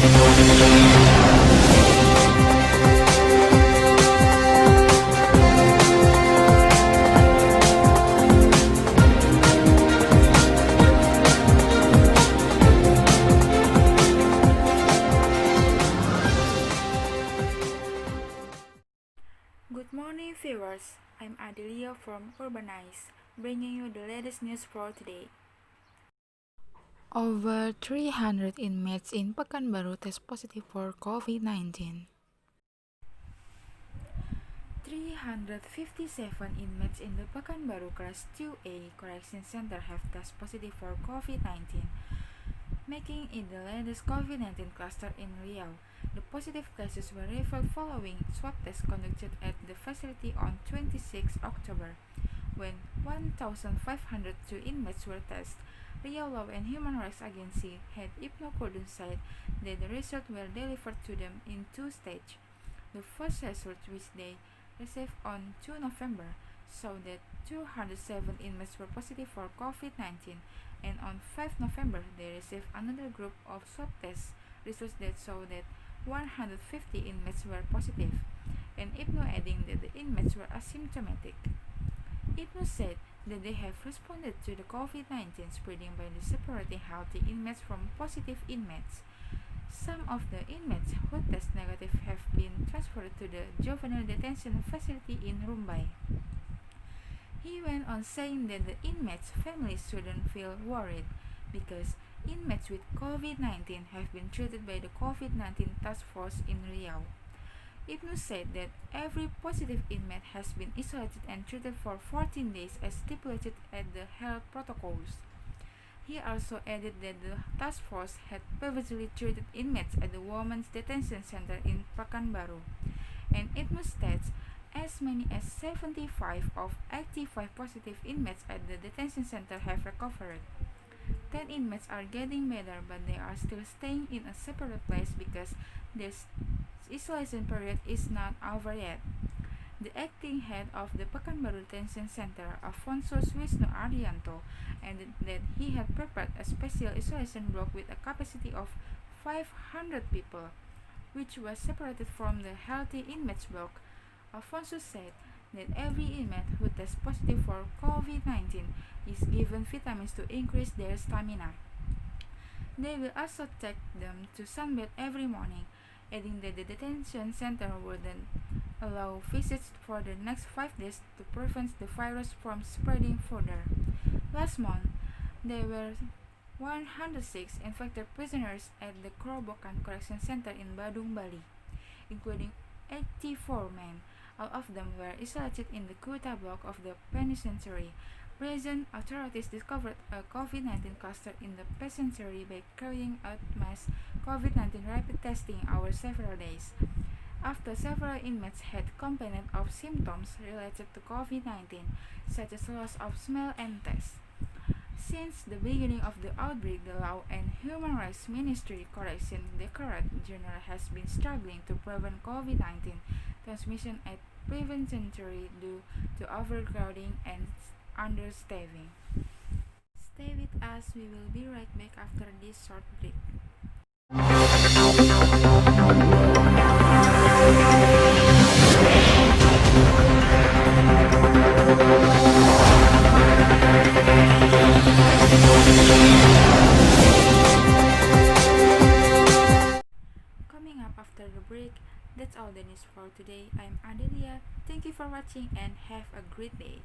Good morning, viewers. I'm Adhelia from Urbanize, bringing you the latest news for today. Over 300 inmates in Pekanbaru test positive for COVID-19. 357 inmates in the Pekanbaru Class 2A Correction Center have tested positive for COVID-19, making it the latest COVID-19 cluster in Riau. The positive cases were revealed following swab tests conducted at the facility on 26 October, when 1,502 inmates were tested. Riau Law and Human Rights Agency head Ibnu Khaldun said that the results were delivered to them in two stages. The first result, which they received on 2 November, showed that 207 inmates were positive for COVID-19, and on 5 November they received another group of swab test results that showed that 150 inmates were positive, and Ibnu adding that the inmates were asymptomatic. Ibnu said that they have responded to the COVID-19 spreading by separating healthy inmates from positive inmates. Some of the inmates who test negative have been transferred to the juvenile detention facility in Rumbai. He went on saying that the inmates' families shouldn't feel worried because inmates with COVID-19 have been treated by the COVID-19 task force in Riau. Ibnu said that every positive inmate has been isolated and treated for 14 days as stipulated at the health protocols. He also added that the task force had previously treated inmates at the Women's Detention Center in Pekanbaru, and Ibnu states as many as 75 of 85 positive inmates at the detention center have recovered. 10 inmates are getting better, but they are still staying in a separate place because their isolation period is not over yet. The acting head of the Pekanbaru Detention Center, Afonso Wisnu Ardianto, added that he had prepared a special isolation block with a capacity of 500 people, which was separated from the healthy inmates block. Afonso said that every inmate who tests positive for COVID-19 is given vitamins to increase their stamina. They will also take them to sunbathe every morning, adding that the detention center will then allow visits for the next 5 days to prevent the virus from spreading further. Last month, there were 106 infected prisoners at the Kerobokan Correction Center in Badung, Bali, including 84 men. All of them were isolated in the Kuta block of the penitentiary. Prison authorities discovered a COVID-19 cluster in the penitentiary by carrying out mass COVID-19 rapid testing over several days. After several inmates had complained of symptoms related to COVID-19, such as loss of smell and taste. Since the beginning of the outbreak, the Law and Human Rights Ministry Correction Directorate General has been struggling to prevent COVID-19 transmission at penitentiary due to overcrowding and understaffing. Stay with us, we will be right back after this short break. Coming up after the break, that's all the news for today. I'm Adhelia. Thank you for watching and have a great day.